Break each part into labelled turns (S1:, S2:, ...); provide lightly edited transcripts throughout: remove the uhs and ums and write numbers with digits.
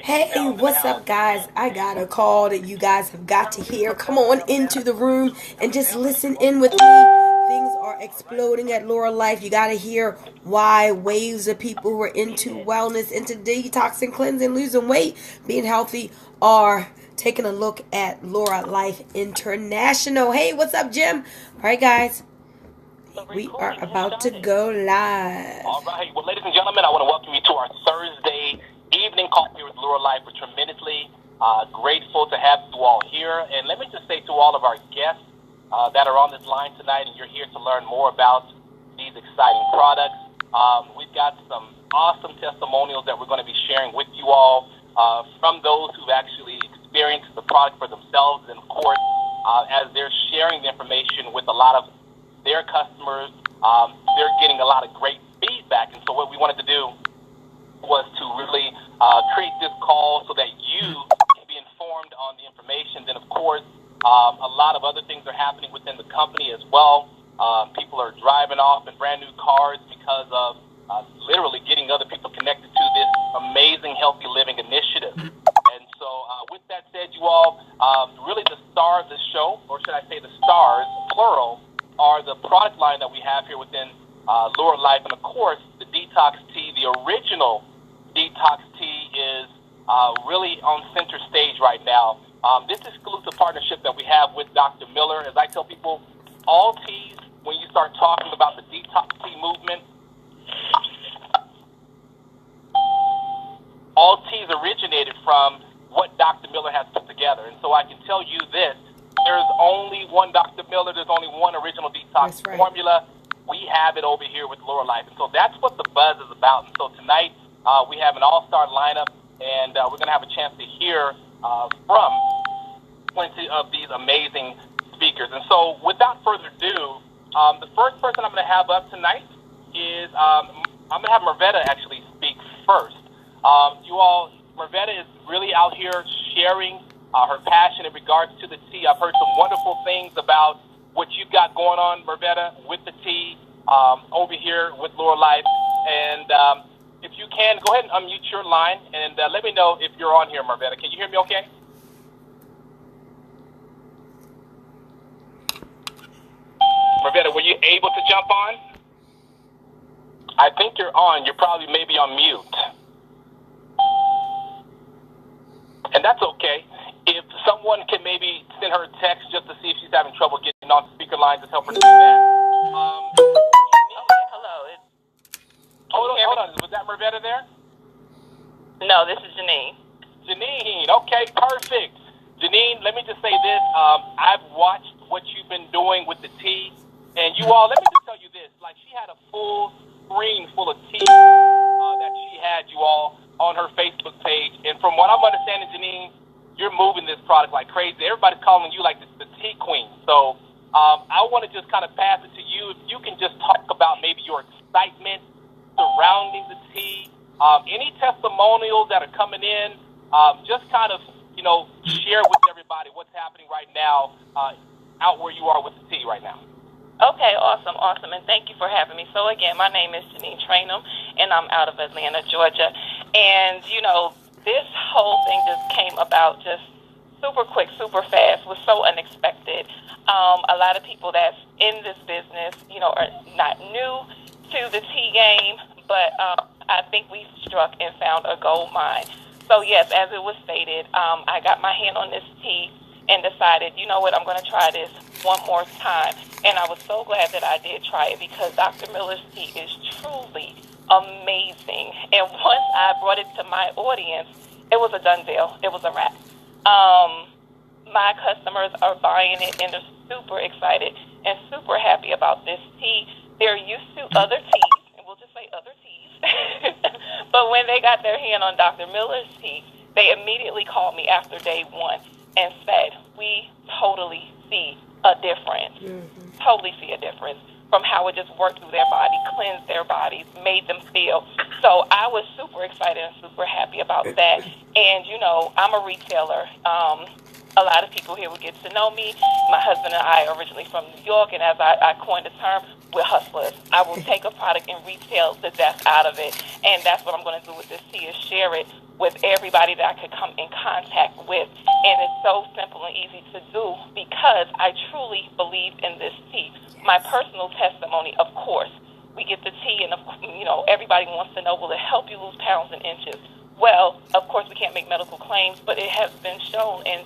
S1: Hey, what's up, guys? I got a call that you guys have got to hear. Come on into the room and just listen in with me. Things are exploding at Laura Life. You got to hear why waves of people who are into wellness, into detoxing, cleansing, losing weight, being healthy are taking a look at Laura Life International. Hey, what's up, Jim? All right, guys. We are about to go live.
S2: All right. Well, ladies and gentlemen, I want to welcome you to our Thursday evening call here with Laura Life. We're tremendously grateful to have you all here. And let me just say to all of our guests that are on this line tonight, and you're here to learn more about these exciting products. We've got some awesome testimonials that we're going to be sharing with you all from those who've actually experienced the product for themselves. And, of course, as they're sharing the information with a lot of their customers, they're getting a lot of great feedback. And so what we wanted to do was to really create this call so that you can be informed on the information. Then, of course, a lot of other things are happening within the company as well. People are driving off in brand new cars because of literally getting other people connected to this amazing healthy living initiative. And so with that said, you all, really the star of the show, or should I say the stars, plural, are the product line that we have here within Laura Life. And, of course, the Detox Tea, the original Detox Tea, is really on center stage right now. This exclusive partnership that we have with Dr. Miller, as I tell people, all teas, when you start talking about the Detox Tea movement, all teas originated from what Dr. Miller has put together. And so I can tell you this. There's only one Dr. Miller. There's only one original detox formula. We have it over here with Laura Life. And so that's what the buzz is about. And so tonight we have an all-star lineup, and we're going to have a chance to hear from plenty of these amazing speakers. And so without further ado, the first person I'm going to have up tonight is I'm going to have Marvetta actually speak first. You all, Marvetta is really out here sharing her passion in regards to the tea. I've heard some wonderful things about what you've got going on, Marvetta, with the tea over here with Laura Life. And if you can, go ahead and unmute your line and let me know if you're on here, Marvetta. Can you hear me okay? Marvetta, were you able to jump on? I think you're on. You're probably maybe on mute. And that's okay. If someone can maybe send her a text just to see if she's having trouble getting on speaker line, just help her do that.
S3: Hello.
S2: Hold on. Was that Marvetta there?
S3: No, this is Janine.
S2: Janine, okay, perfect. Janine, let me just say this. I've watched what you've been doing with the tea. And you all, let me just tell you this. Like, she had a full screen full of tea that she had, you all, on her Facebook page. And from what I'm understanding, Janine, you're moving this product like crazy. Everybody's calling you like the tea queen. So I want to just kind of pass it to you. If you can just talk about maybe your excitement surrounding the tea, any testimonials that are coming in, just kind of, share with everybody what's happening right now out where you are with the tea right now.
S3: Okay, awesome. And thank you for having me. So, again, my name is Janine Trainum, and I'm out of Atlanta, Georgia. And, this whole thing just came about just super quick, super fast, was so unexpected. A lot of people that's in this business, are not new to the tea game, but I think we struck and found a gold mine. So, yes, as it was stated, I got my hand on this tea and decided, you know what, I'm going to try this one more time. And I was so glad that I did try it because Dr. Miller's tea is truly amazing. And once I brought it to my audience, it was a done deal. It was a wrap. My customers are buying it, and they're super excited and super happy about this tea. They're used to other teas, and we'll just say other teas. But when they got their hand on Dr. Miller's tea, they immediately called me after day one and said, we totally see a difference. Totally see a difference from how it just worked through their body, cleansed their bodies, made them feel. So I was super excited and super happy about that. And, I'm a retailer. A lot of people here will get to know me. My husband and I are originally from New York, and as I coined the term, we're hustlers. I will take a product and retail the death out of it, and that's what I'm going to do with this tea is share it with everybody that I could come in contact with. And it's so simple and easy to do because I truly believe in this tea. My personal testimony, of course, we get the tea and, everybody wants to know, will it help you lose pounds and inches? Well, of course, we can't make medical claims, but it has been shown in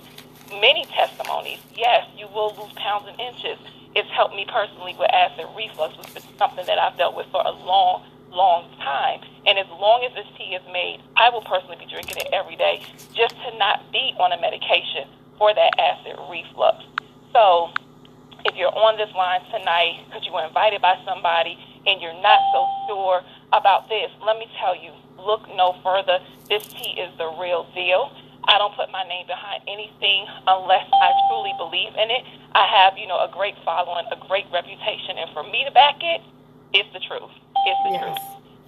S3: many testimonies. Yes, you will lose pounds and inches. It's helped me personally with acid reflux, which is something that I've dealt with for a long, long time. And as long as this tea is made, I will personally be drinking it every day just to not be on a medication for that acid reflux. So if you're on this line tonight because you were invited by somebody and you're not so sure about this, let me tell you, look no further. This tea is the real deal. I don't put my name behind anything unless I truly believe in it. I have, a great following, a great reputation, and for me to back it, it's the truth. It's the truth.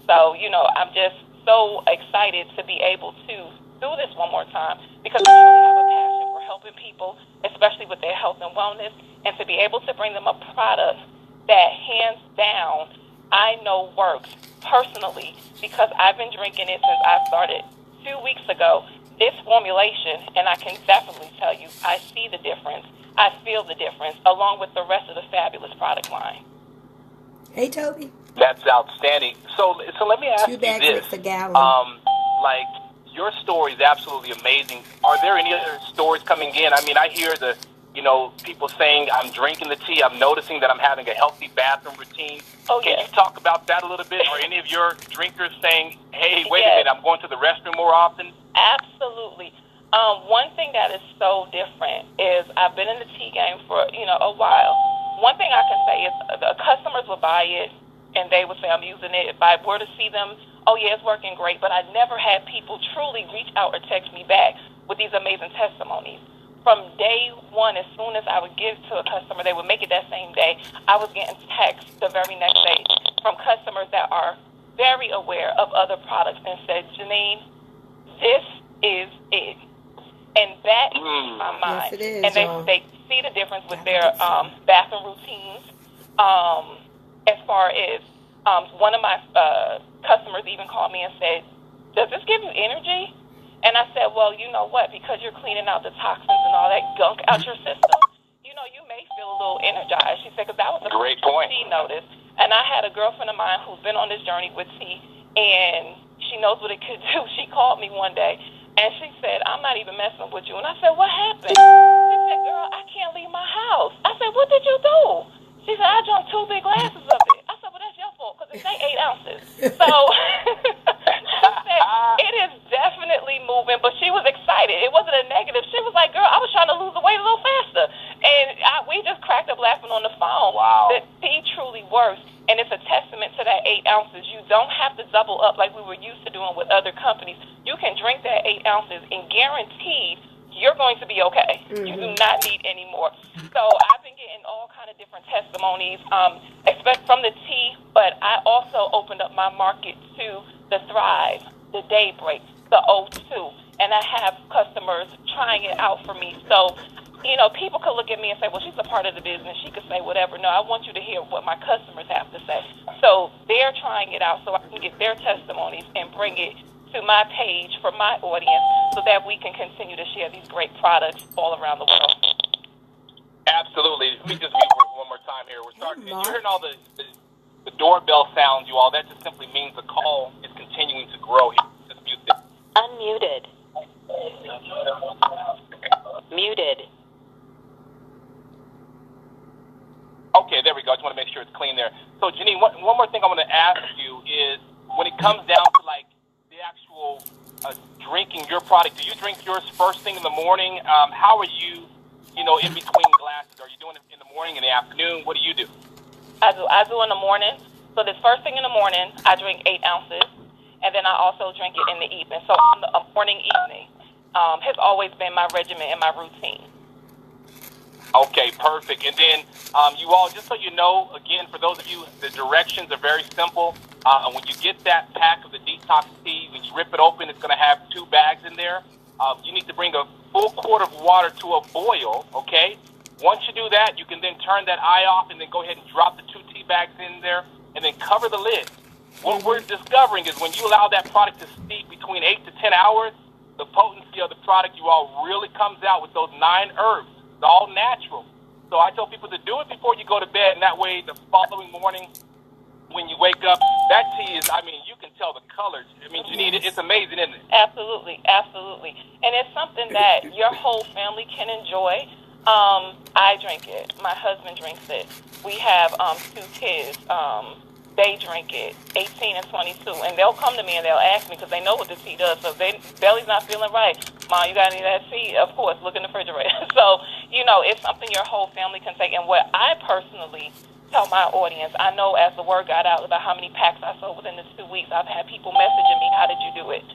S3: So, I'm just so excited to be able to do this one more time because I truly have a passion for helping people, especially with their health and wellness, and to be able to bring them a product that hands down I know works personally because I've been drinking it since I started 2 weeks ago. This formulation, and I can definitely tell you, I see the difference. I feel the difference, along with the rest of the fabulous product line.
S1: Hey, Toby.
S2: That's outstanding. So let me ask
S1: 2
S2: you
S1: bags
S2: this.
S1: makes a gallon.
S2: Your story is absolutely amazing. Are there any other stories coming in? I mean, I hear people saying, I'm drinking the tea, I'm noticing that I'm having a healthy bathroom routine. Can you talk about that a little bit? Or any of your drinkers saying, hey, wait a minute, I'm going to the restroom more often?
S3: Absolutely. One thing that is so different is I've been in the tea game for, a while. One thing I can say is the customers will buy it and they would say, I'm using it. If I were to see them, oh, yeah, it's working great. But I never had people truly reach out or text me back with these amazing testimonies. From day one, as soon as I would give to a customer, they would make it that same day. I was getting texts the very next day from customers that are very aware of other products and said, Janine, this is it. And that is my mind.
S1: Yes, it is,
S3: and they see the difference with their bathroom routines. As far as one of my customers even called me and said, does this give you energy? And I said, well, you know what? Because you're cleaning out the toxins and all that gunk out your system, you may feel a little energized. She said, because that was a
S2: great point.
S3: She noticed. And I had a girlfriend of mine who's been on this journey with tea, and she knows what it could do. She called me one day, and she said, I'm not even messing with you. And I said, what happened? She said, girl, I can't leave my house. I said, what did you do? She said, I drank 2 big glasses of it. I said, well, that's your fault, because it ain't 8 ounces. So she said, it is definitely moving, but she was excited. It wasn't a negative. She was like, girl, I was trying to lose the weight a little faster. And we just cracked up laughing on the phone.
S2: Wow.
S3: That tea truly works, and it's a testament to that 8 ounces. You don't have to double up like we were used to doing with other companies. You can drink that 8 ounces and guaranteed you're going to be okay. Mm-hmm. You do not need any more. So I've been getting all kind of different testimonies, especially from the tea, but I also opened up my market to the Thrive, the Daybreak, the O2, and I have customers trying it out for me. So, people could look at me and say, well, she's a part of the business. She could say whatever. No, I want you to hear what my customers have to say. So they're trying it out so I can get their testimonies and bring it to my page for my audience so that we can continue to share these great products all around the world.
S2: Absolutely. Let me just mute one more time here. We're starting. You're hearing all the doorbell sounds, you all. That just simply means the call is continuing to grow. Just mute this.
S4: Unmuted. Muted.
S2: Okay, there we go. I just want to make sure it's clean there. So, Janine, one more thing I want to ask you is when it comes down to, the actual drinking your product, do you drink yours first thing in the morning? How are you, in between glasses? Are you doing it in the morning, in the afternoon? What do you do?
S3: I do in the morning. So this first thing in the morning, I drink 8 ounces, and then I also drink it in the evening. So morning, evening has always been my regimen and my routine.
S2: Okay, perfect. And then you all, just so you know, again, for those of you, the directions are very simple. When you get that pack of the detox tea, when you rip it open, it's going to have 2 bags in there. You need to bring a full quart of water to a boil, okay? Once you do that, you can then turn that eye off and then go ahead and drop the 2 tea bags in there and then cover the lid. What we're discovering is when you allow that product to steep between 8 to 10 hours, the potency of the product you all really comes out with those 9 herbs. It's all natural. So I tell people to do it before you go to bed, and that way the following morning when you wake up, that tea is, I mean, you can tell the colors. I mean, Janine, it's amazing, isn't it?
S3: Absolutely, absolutely. And it's something that your whole family can enjoy. I drink it. My husband drinks it. We have 2 kids. They drink it, 18 and 22. And they'll come to me and they'll ask me because they know what the tea does. So if they belly's not feeling right, Mom, you got any of that tea? Of course, look in the refrigerator. So, you know, it's something your whole family can take. And what I personally tell my audience, I know as the word got out about how many packs I sold within the 2 weeks, I've had people messaging me, how did you do it?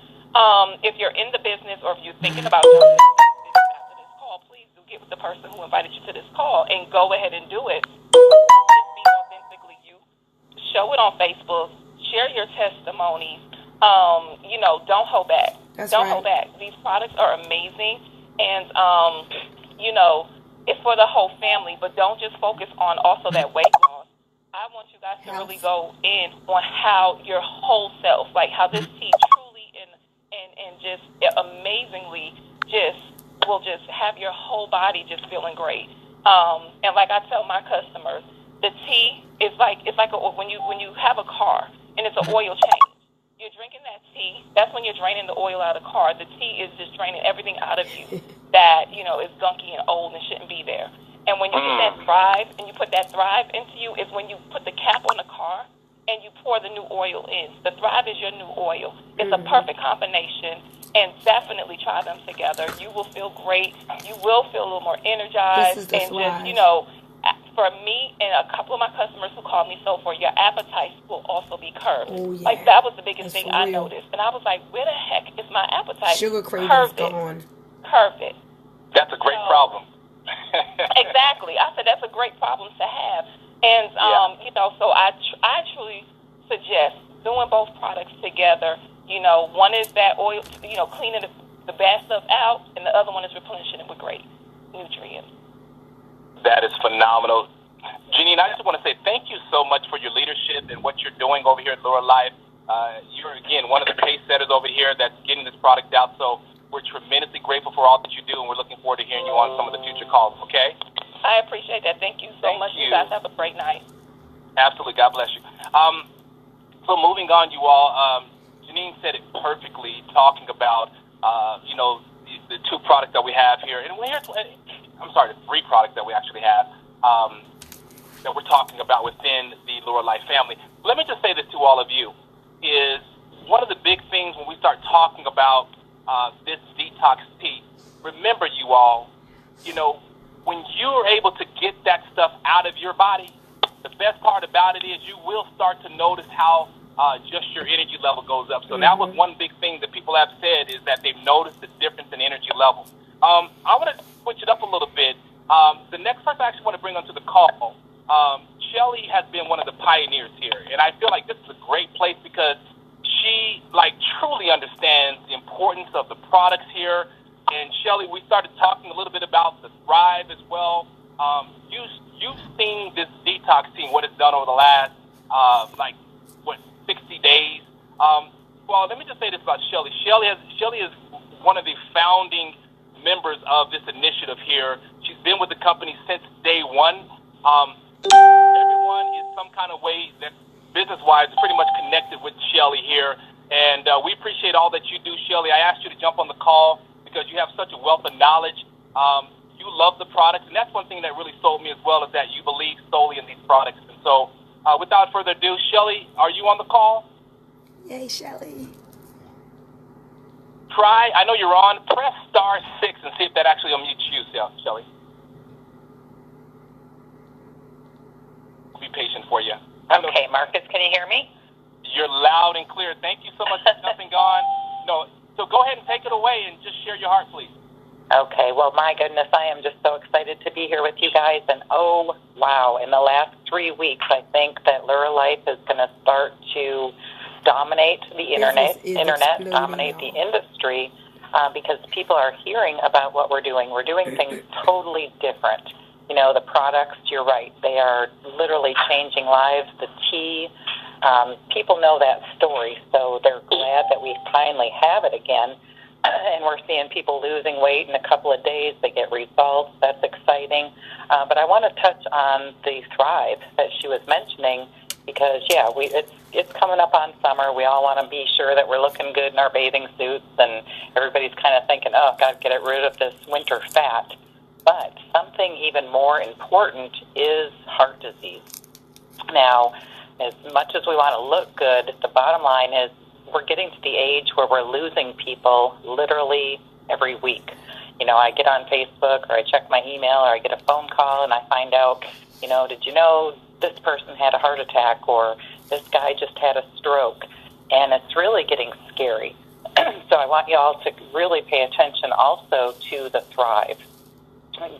S3: If you're in the business or if you're thinking about doing it after this call, please do get with the person who invited you to this call and go ahead and do it. Just be authentically you. Show it on Facebook. Share your testimonies. You know, don't hold back. Don't hold back. These products are amazing. And, you know, it's for the whole family, but don't just focus on also that weight loss. I want you guys to really go in on how your whole self, like how this tea truly and just amazingly just will just have your whole body just feeling great. And like I tell my customers, the tea is like when you have a car and it's an oil change. You're drinking that tea. That's when you're draining the oil out of the car. The tea is just draining everything out of you that, you know, is gunky and old and shouldn't be there. And when you get that Thrive and you put that Thrive into you is when you put the cap on the car and you pour the new oil in. The Thrive is your new oil. It's a perfect combination, and definitely try them together. You will feel great. You will feel a little more energized. And just, you know, for me and a couple of my customers who called me so for your appetite will also be curbed. Oh, yeah. Like that was the biggest thing I noticed. And I was like, where the heck is my appetite?
S1: Sugar cravings gone.
S3: Curve it.
S2: That's a great problem.
S3: Exactly. I said that's a great problem to have. And, you know, so I truly suggest doing both products together. You know, one is that oil, you know, cleaning the bad stuff out, and the other one is replenishing it with great nutrients.
S2: That is phenomenal. Janine, I just want to say thank you so much for your leadership and what you're doing over here at Lure Life. You're, again, one of the pace setters over here that's getting this product out, so we're tremendously grateful for all that you do, and we're looking forward to hearing you on some of the future calls, okay?
S3: I appreciate that. Thank you so much. You guys have a great night.
S2: Absolutely. God bless you. So moving on, you all, Janine said it perfectly, talking about, you know, the 2 products that we have here. And we're here I'm sorry, the 3 products that we actually have that we're talking about within the Lure Life family. Let me just say this to all of you, is one of the big things when we start talking about this detox tea, remember you all, you know, when you're able to get that stuff out of your body, the best part about it is you will start to notice how just your energy level goes up. So that was one big thing that people have said is that they've noticed the difference in energy level. I want to switch it up a little bit. The next person I actually want to bring onto the call, Shelly has been one of the pioneers here, and I feel like this is a great place because she, like, truly understands the importance of the products here. And Shelly, we started talking a little bit about the Thrive as well. You've seen this detox team, what it's done over the last, 60 days. Well, let me just say this about Shelly. Shelly is one of the founding members of this initiative here. She's been with the company since day one. Everyone is some kind of way that business-wise pretty much connected with Shelly here. And we appreciate all that you do, Shelly. I asked you to jump on the call because you have such a wealth of knowledge. You love the products, and that's one thing that really sold me as well, is that you believe solely in these products. And so, without further ado, Shelly, are you on the call?
S1: Yay, Shelly.
S2: Try, I know you're on, press star 6 and see if that actually unmutes you, Shelly. We'll be patient for you.
S4: Okay, Marcus, can you hear me?
S2: You're loud and clear. Thank you so much for jumping on. No, so go ahead and take it away and just share your heart, please.
S4: Okay, well, my goodness, I am just so excited to be here with you guys. And, oh, wow, in the last 3 weeks, I think that Lure Life is going to start to dominate the internet, dominate the industry, because people are hearing about what we're doing. We're doing things totally different. You know, the products, you're right, they are literally changing lives. The tea, People know that story, so they're glad that we finally have it again. And we're seeing people losing weight in a couple of days. They get results. That's exciting. But I want to touch on the Thrive that she was mentioning because, yeah, it's coming up on summer. We all want to be sure that we're looking good in our bathing suits, and everybody's kind of thinking, oh, I've got to get rid of this winter fat. But something even more important is heart disease. Now, as much as we want to look good, the bottom line is we're getting to the age where we're losing people literally every week. You know, I get on Facebook or I check my email or I get a phone call and I find out, you know, did you know this person had a heart attack or this guy just had a stroke? And it's really getting scary. So I want you all to really pay attention also to the Thrive,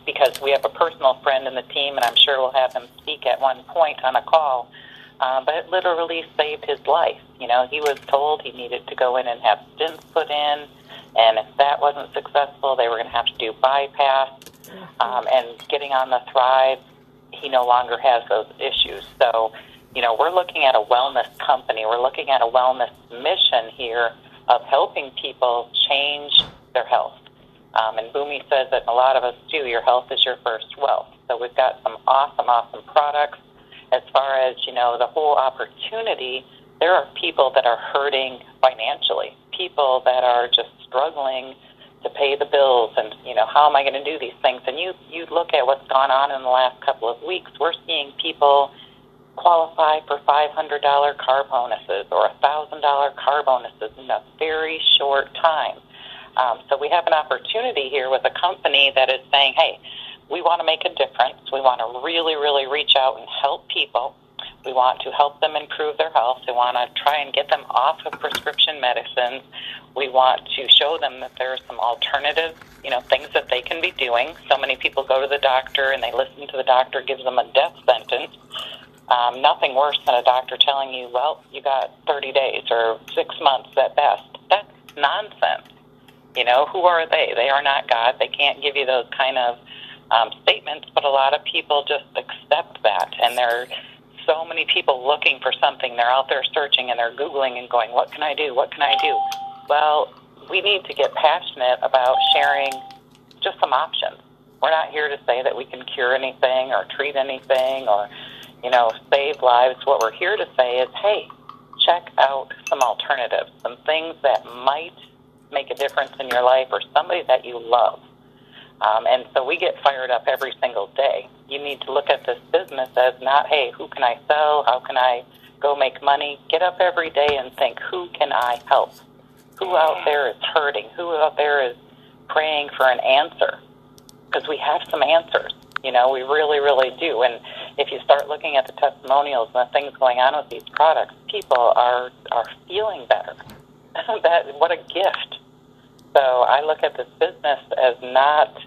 S4: because we have a personal friend in the team, and I'm sure we'll have him speak at one point on a call, but it literally saved his life. You know, he was told he needed to go in and have stents put in, and if that wasn't successful, they were going to have to do bypass, and getting on the Thrive, he no longer has those issues. So, you know, we're looking at a wellness company. We're looking at a wellness mission here of helping people change their health. And Bunmi says that a lot of us do. Your health is your first wealth. So we've got some awesome products. As far as, you know, the whole opportunity, there are people that are hurting financially, people that are just struggling to pay the bills and, you know, how am I going to do these things? And you look at what's gone on in the last couple of weeks. We're seeing people qualify for $500 car bonuses or $1,000 car bonuses in a very short time. So we have an opportunity here with a company that is saying, hey, we want to make a difference. We want to really reach out and help people. We want to help them improve their health. We want to try and get them off of prescription medicines. We want to show them that there are some alternative, you know, things that they can be doing. So many people go to the doctor and they listen to the doctor gives them a death sentence. Nothing worse than a doctor telling you, well, you got 30 days or 6 months at best. That's nonsense. You know, who are they? They are not God. They can't give you those kind of statements, but a lot of people just accept that. And there are so many people looking for something. They're out there searching and they're Googling and going, what can I do? What can I do? Well, we need to get passionate about sharing just some options. We're not here to say that we can cure anything or treat anything or, you know, save lives. What we're here to say is, hey, check out some alternatives, some things that might make a difference in your life or somebody that you love. And so we get fired up every single day. You need to look at this business as not, hey, who can I sell? How can I go make money? Get up every day and think, who can I help? Who out there is hurting? Who out there is praying for an answer? Because we have some answers. You know, we really do. And if you start looking at the testimonials and the things going on with these products, people are feeling better. What a gift. So I look at this business as not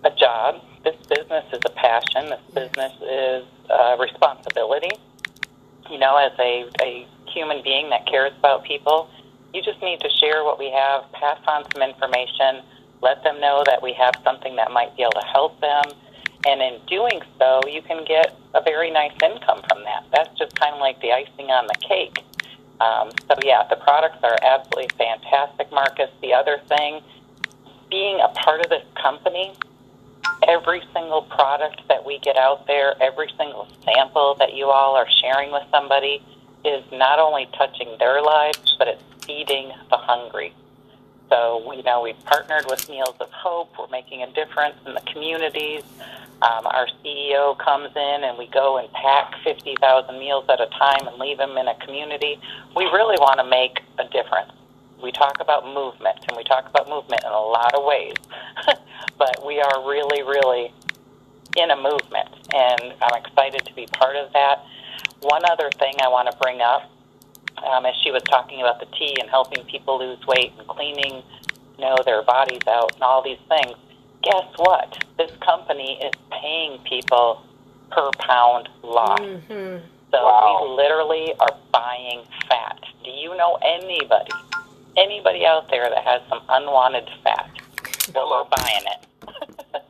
S4: a job. This business is a passion. This business is a responsibility. You know, as a human being that cares about people, you just need to share what we have, pass on some information, let them know that we have something that might be able to help them. And in doing so, you can get a very nice income from that. That's just kind of like the icing on the cake. So, yeah, the products are absolutely fantastic, Marcus. The other thing, being a part of this company, every single product that we get out there, every single sample that you all are sharing with somebody is not only touching their lives, but it's feeding the hungry. So, you know, we've partnered with Meals of Hope. We're making a difference in the communities. Our CEO comes in and we go and pack 50,000 meals at a time and leave them in a community. We really want to make a difference. We talk about movement, and we talk about movement in a lot of ways. But we are really in a movement, and I'm excited to be part of that. One other thing I want to bring up, as she was talking about the tea and helping people lose weight and cleaning, you know, their bodies out and all these things, guess what? This company is paying people per pound lost. Mm-hmm. So wow. We literally are buying fat. Do you know anybody out there that has some unwanted fat? Well, we're buying it.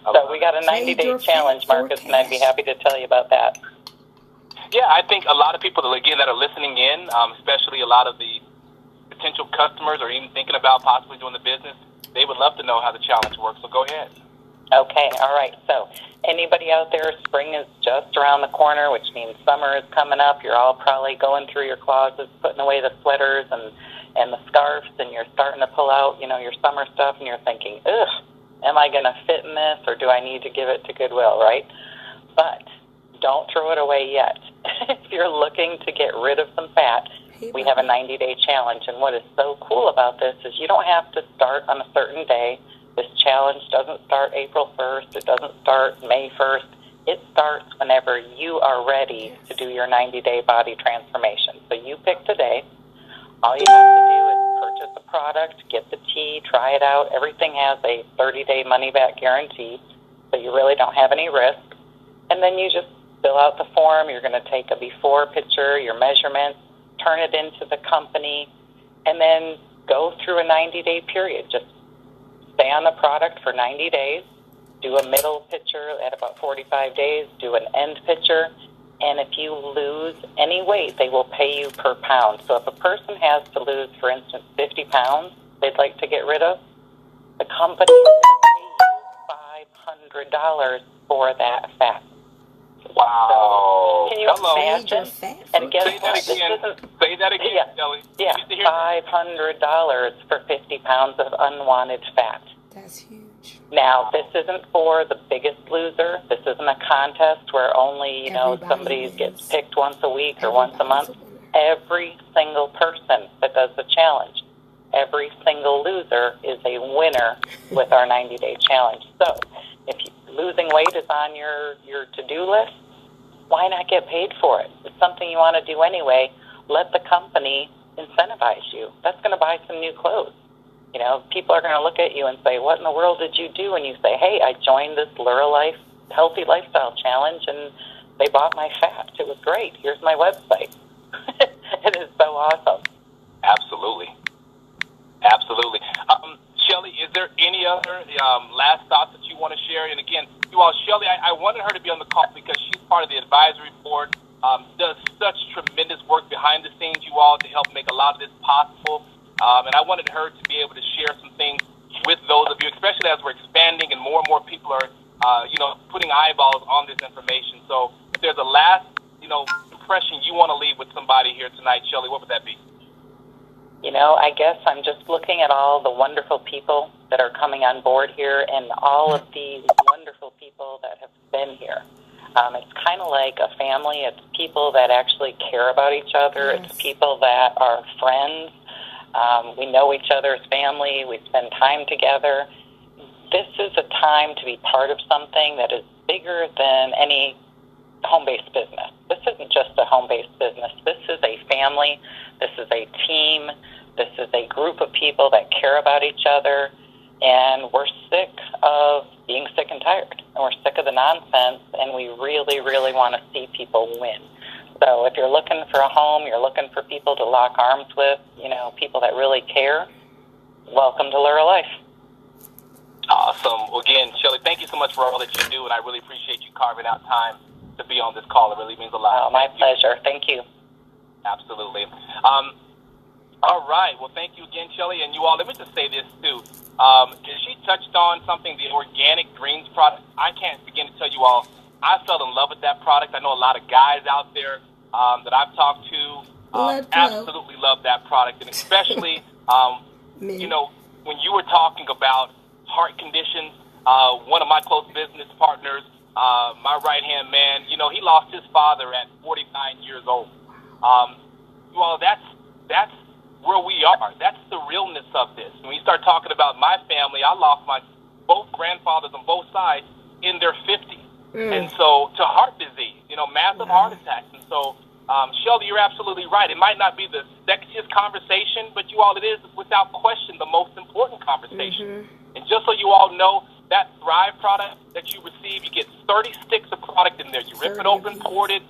S4: So we got a 90-day challenge, Marcus, and I'd be happy to tell you about that.
S2: Yeah, I think a lot of people, again, that are listening in, especially a lot of the potential customers or even thinking about possibly doing the business, they would love to know how the challenge works. So go ahead.
S4: Okay, all right. So anybody out there, spring is just around the corner, which means summer is coming up. You're all probably going through your closets, putting away the sweaters and the scarves, and you're starting to pull out, your summer stuff, and you're thinking, ugh, am I going to fit in this, or do I need to give it to Goodwill, right? But don't throw it away yet. If you're looking to get rid of some fat, we have a 90-day challenge, and what is so cool about this is you don't have to start on a certain day. This challenge doesn't start April 1st. It doesn't start May 1st. It starts whenever you are ready to do your 90-day body transformation. So you pick today. All you have to do is purchase a product, get the tea, try it out. Everything has a 30-day money-back guarantee, so you really don't have any risk. And then you just fill out the form. You're going to take a before picture, your measurements, turn it into the company, and then go through a 90-day period. Just stay on the product for 90 days, do a middle picture at about 45 days, do an end picture, and if you lose any weight, they will pay you per pound. So if a person has to lose, for instance, 50 pounds they'd like to get rid of, the company is going to pay you $500 for that fat.
S2: Wow.
S4: So, can you imagine? And guess
S2: Say that again, Kelly.
S4: Yeah, $500 for 50 pounds of unwanted fat.
S1: That's huge.
S4: Now, this isn't for the biggest loser. This isn't a contest where only, somebody gets picked once a week or once a month. Every single person that does the challenge, every single loser is a winner with our 90-day challenge. So, if losing weight is on your to-do list, why not get paid for it? It's something you want to do anyway. Let the company incentivize you. That's going to buy some new clothes. People are going to look at you and say, what in the world did you do? And you say, hey, I joined this Life Healthy Lifestyle Challenge, and they bought my fat. It was great. Here's my website. It is so awesome.
S2: Absolutely. Shelly, is there any other last thoughts that you want to share? And again, Shelly, I wanted her to be on the call because she's part of the advisory board, does such tremendous work behind the scenes, to help make a lot of this possible. And I wanted her to be able to share some things with those of you, especially as we're expanding and more people are, putting eyeballs on this information. So if there's a last, impression you want to leave with somebody here tonight, Shelly, what would that be?
S4: I guess I'm just looking at all the wonderful people that are coming on board here and all of these wonderful people that have been here. It's kind of like a family. It's people that actually care about each other. Yes. It's people that are friends. We know each other's family. We spend time together. This is a time to be part of something that is bigger than any home-based business. This isn't just a home-based business. This is a family. This is a team. This is a group of people that care about each other, and we're sick of being sick and tired, and we're sick of the nonsense, and we really, really want to see people win. So if you're looking for a home, you're looking for people to lock arms with, people that really care, welcome to Life.
S2: Awesome. Well, again, Shelly, thank you so much for all that you do, and I really appreciate you carving out time to be on this call. It really means a lot.
S4: Oh, my pleasure. Thank you.
S2: Absolutely. All right. Well, thank you again, Shelly. And you all, let me just say this, too. She touched on something, the organic greens product. I can't begin to tell you all, I fell in love with that product. I know a lot of guys out there that I've talked to absolutely love that product. And especially, when you were talking about heart conditions, one of my close business partners, my right-hand man, he lost his father at 49 years old. That's where we are. That's the realness of this. When you start talking about my family, I lost both grandfathers on both sides in their 50s. And so to heart disease, massive heart attacks. And so, Shelly, you're absolutely right. It might not be the sexiest conversation, but it is without question the most important conversation. And just so you all know, that Thrive product that you receive, you get 30 sticks of product in there. You rip it open, pour it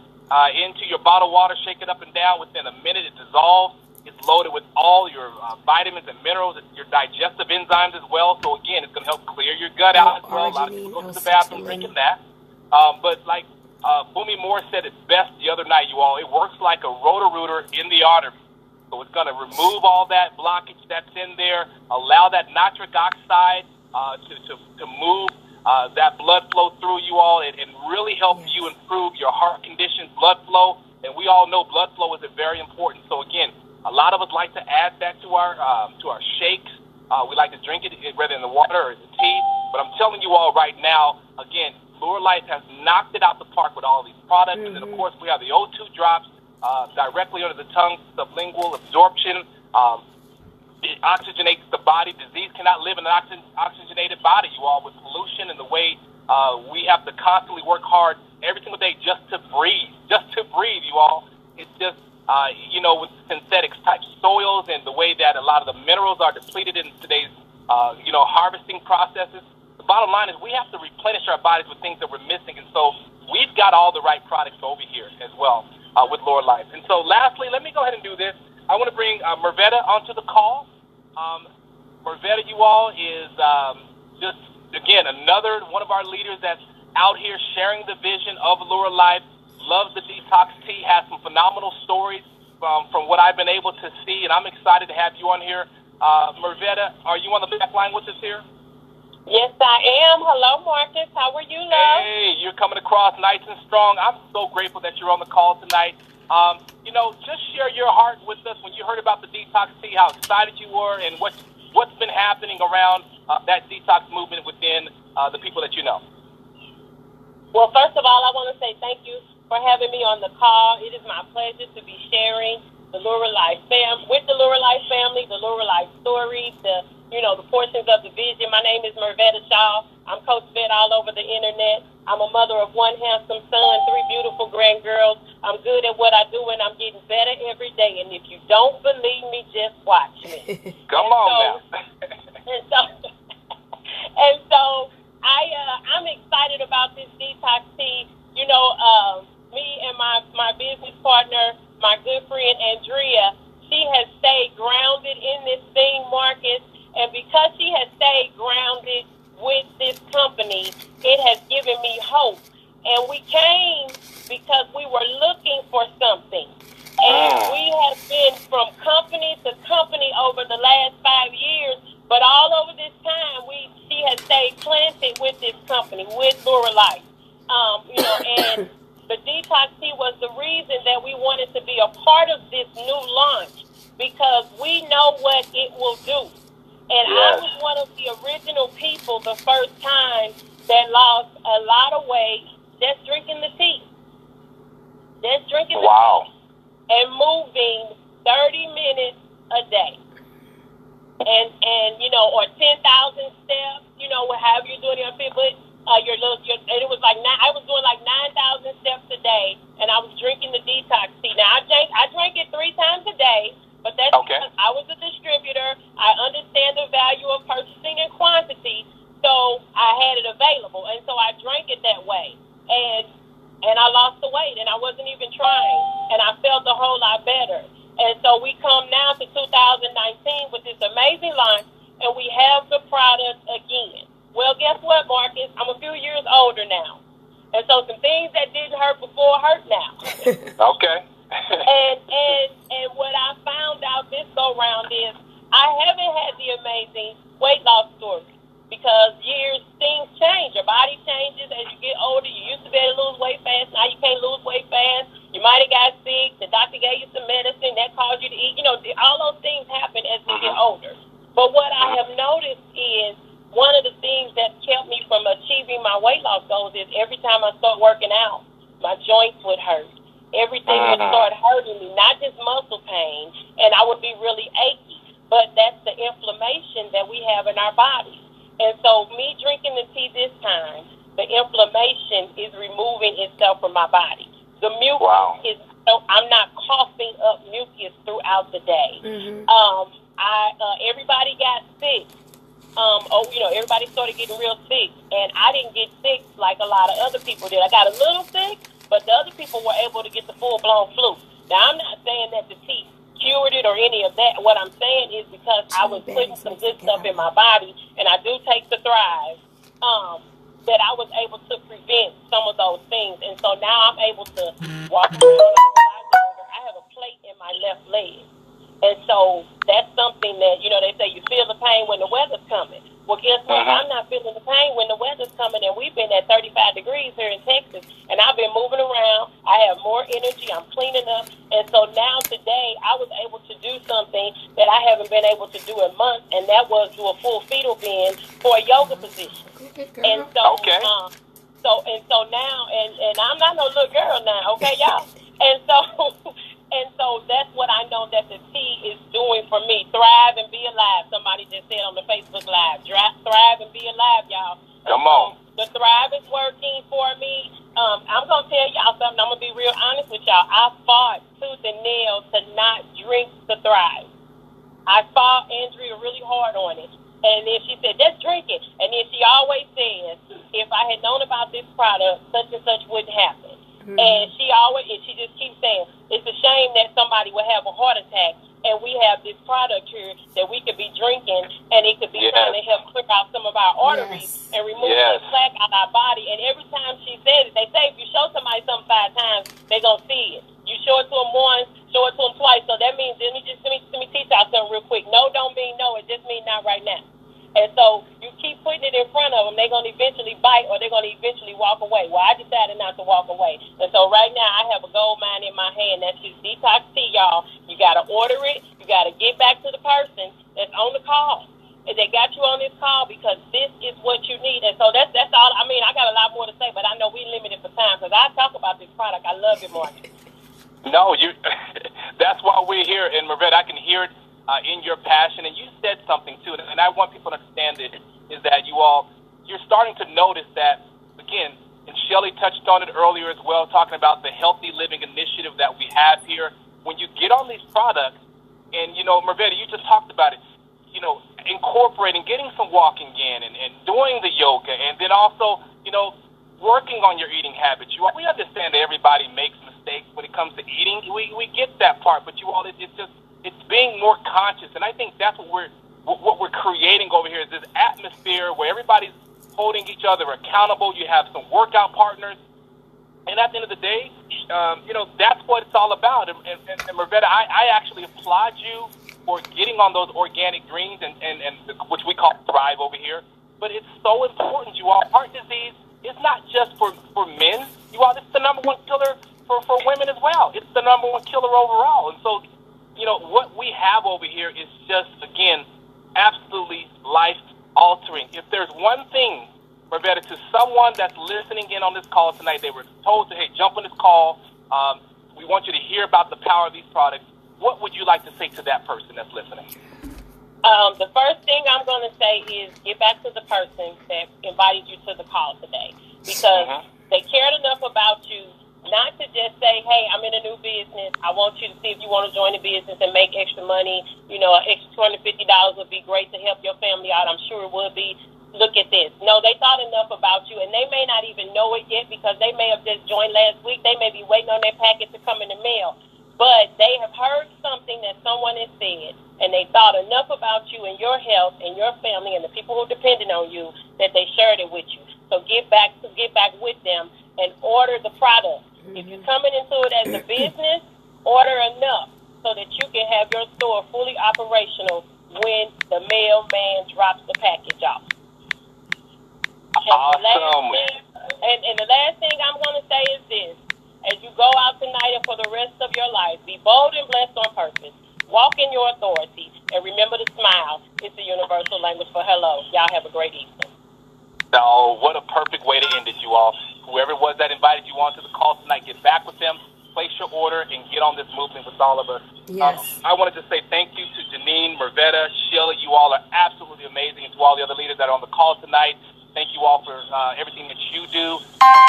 S2: into your bottled water, shake it up and down. Within a minute, it dissolves. It's loaded with all your vitamins and minerals, your digestive enzymes as well. So, again, it's going to help clear your gut out as well. A lot of people go to the bathroom drinking that. But, Bunmi Moore said it best the other night, you all. It works like a rotor-rooter in the artery. So it's going to remove all that blockage that's in there, allow that nitric oxide to move that blood flow through you all, and really help you improve your heart condition, blood flow. And we all know blood flow is very important. So again, a lot of us like to add that to our shakes. We like to drink it whether in the water or the tea. But I'm telling you all right now, again, Lure Life has knocked it out the park with all these products. And then, of course, we have the O2 drops directly under the tongue, sublingual absorption. It oxygenates the body. Disease cannot live in an oxygenated body, you all, with pollution and the way we have to constantly work hard every single day just to breathe, you all. It's just, with synthetic type soils and the way that a lot of the minerals are depleted in today's, harvesting processes. The bottom line is we have to replenish our bodies with things that we're missing. And so we've got all the right products over here as well with Lure Life. And so lastly, let me go ahead and do this. I want to bring Mervetta onto the call. Mervetta, you all, is just, again, another one of our leaders that's out here sharing the vision of Lure Life. Loves the detox tea, has some phenomenal stories from what I've been able to see, and I'm excited to have you on here. Mervetta, are you on the back line with us here?
S5: Yes, I am. Hello, Marcus. How are you, love?
S2: Hey, you're coming across nice and strong. I'm so grateful that you're on the call tonight. Just share your heart with us when you heard about the detox tea, how excited you were, and what's been happening around that detox movement within the people that you know.
S5: Well, first of all, I want to say thank you for having me on the call. It is my pleasure to be sharing the Lure Life with the Lure Life family, the Lure Life stories, the portions of the vision. My name is Mervetta Shaw. I'm Coach Vet all over the internet. I'm a mother of one handsome son, 3 beautiful grandgirls. I'm good at what I do, and I'm getting better every day. And if you don't believe me, just watch me.
S2: Come on now.
S5: and so I'm excited about this detox tea. Me and my business partner, my good friend Andrea, she has stayed grounded in this thing, Marcus. And because she has stayed grounded with this company, it has given me hope. And we came because we were looking for something. And we have been from company to company over the last 5 years. But all over this time, she has stayed planted with this company, with Lure Life. And the detox tea was the reason that we wanted to be a part of this new launch, because we know what it will do. And I was one of the original people the first time that lost a lot of weight just drinking the tea. Just drinking the tea. And moving 30 minutes a day. And or 10,000 steps, however you're doing it. But and it was like I was doing like 9,000 steps a day, and I was drinking the detox tea. Now I drank it 3 times a day. But that's because I was a distributor. I understand the value of purchasing in quantity, so I had it available. And so I drank it that way. And I lost the weight, and I wasn't even trying. And I felt a whole lot better. And so we come now to 2019 with this amazing launch, and we have the product again. Well, guess what, Marcus? I'm a few years older now. And so some things that didn't hurt before hurt now.
S2: Okay.
S5: and what I found out this go round is I haven't had the amazing weight loss story, because things change. Your body changes as you get older. You used to be able to lose weight fast. Now you can't lose weight fast. You might have got sick. The doctor gave you some medicine that caused you to eat. All those things happen as we get older. But what I have noticed is one of the things that kept me from achieving my weight loss goals is every time I start working out, my joints would hurt. Everything would start hurting me, not just muscle pain, and I would be really achy, but that's the inflammation that we have in our bodies. And so me drinking the tea this time, the inflammation is removing itself from my body. The mucus so I'm not coughing up mucus throughout the day. Everybody got sick. Everybody started getting real sick, and I didn't get sick like a lot of other people did. I got a little sick, but the other people were able to get the full-blown flu. Now, I'm not saying that the tea cured it or any of that. What I'm saying is because I was putting some good stuff in my body, and I do take the Thrive. that I was able to prevent some of those things. And so now I'm able to walk around a lot longer. I have a plate in my left leg. And so that's something that, they say you feel the pain when the weather's coming. Well, guess what? I'm not feeling the pain when the weather's coming, and we've been at 35 degrees here in Texas, and I've been moving around. I have more energy. I'm cleaning up. And so now today I was able to do something that I haven't been able to do in months, and that was do a full fetal bend for a yoga position. And so,
S2: okay.
S5: So now, and I'm not no little girl now, okay, y'all? And so that's what I know that the tea is doing for me. Thrive and be alive. Somebody just said on the Facebook Live. Thrive and be alive, y'all.
S2: Come on.
S5: The Thrive is working for me. I'm going to tell y'all something. I'm going to be real honest with y'all. I fought tooth and nail to not drink the Thrive. I fought Andrea really hard on it. And then she said, just drink it. And then she always says, if I had known about this product, such and such wouldn't happen. And she just keeps saying, it's a shame that somebody would have a heart attack, and we have this product here that we could be drinking, and it could be trying to help clear out some of our arteries and remove the plaque out of our body. And every time she says it, they say if you show somebody something 5 times, they're going to see it. You show it to them once, show it to them twice. So that means, let me teach y'all something real quick. No don't mean no. It just means not right now. And so you keep putting it in front of them, they're going to eventually bite or they're going to eventually walk away. Well, I decided not to walk away. And so right now I have a gold mine in my hand. That's just detox tea, y'all. You got to order it. You got to get back to the person that's on the call. And they got you on this call because this is what you need. And so that's all. I mean, I got a lot more to say, but I know we limited for time because I talk about this product. I love it, Mark.
S2: No, that's why we're here. And, Marvette, I can hear it. In your passion, and you said something too, and I want people to understand it, is that you're starting to notice that, again, and Shelley touched on it earlier as well, talking about the healthy living initiative that we have here. When you get on these products, and, Marvette, you just talked about it, incorporating, getting some walking in, and doing the yoga, and then also, working on your eating habits. We understand that everybody makes mistakes when it comes to eating. We get that part, but it's being more conscious, and I think that's what we're creating over here is this atmosphere where everybody's holding each other accountable. You have some workout partners, and at the end of the day, that's what it's all about. And Marvette, I actually applaud you for getting on those organic greens and which we call Thrive over here. But it's so important, you all. Heart disease is not just for men. You all, it's the number one killer for women as well. It's the number one killer overall, and so. What we have over here is just, again, absolutely life-altering. If there's one thing, Marvette, to someone that's listening in on this call tonight, they were told to, hey, jump on this call. We want you to hear about the power of these products. What would you like to say to that person that's listening?
S5: The first thing I'm going to say is get back to the person that invited you to the call today because they cared enough about you not to just say, hey, I'm in a new business. I want you to see if you want to join the business and make extra money. An extra $250 would be great to help your family out. I'm sure it would be. Look at this. No, they thought enough about you, and they may not even know it yet because they may have just joined last week. They may be waiting on their packet to come in the mail. But they have heard something that someone has said, and they thought enough about you and your health and your family and the people who depended on you that they shared it with you. So get back with them and order the product. If you're coming into it as a business, order enough so that you can have your store fully operational when the mailman drops the package off.
S2: Awesome.
S5: And the last thing I'm going to say is this. As you go out tonight and for the rest of your life, be bold and blessed on purpose. Walk in your authority. And remember to smile. It's the universal language for hello. Y'all have a great evening.
S2: Oh, what a perfect way to end it, you all. Whoever it was that invited you on to the call tonight, get back with them, place your order, and get on this movement with all of us.
S1: Yes.
S2: I wanted to say thank you to Janine, Marvette, Shelley. You all are absolutely amazing. And to all the other leaders that are on the call tonight, thank you all for everything that you do. All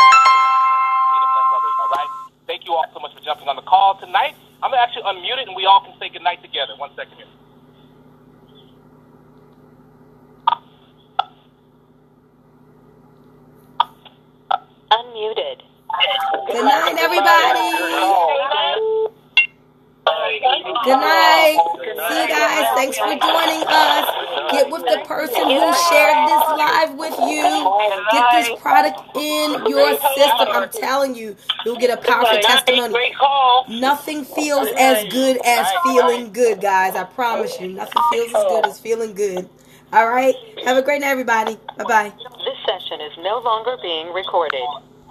S2: right? Thank you all so much for jumping on the call tonight. I'm going to actually unmute it, and we all can say goodnight together. 1 second here.
S4: Unmuted.
S1: Good night, everybody. Good night. See you guys. Thanks for joining us. Get with the person who shared this live with you. Get this product in your system. I'm telling you, you'll get a powerful testimony.
S5: Great call.
S1: Nothing feels as good as feeling good, guys. I promise you. Nothing feels as good as feeling good. All right? Have a great night, everybody. Bye-bye.
S6: This session is no longer being recorded.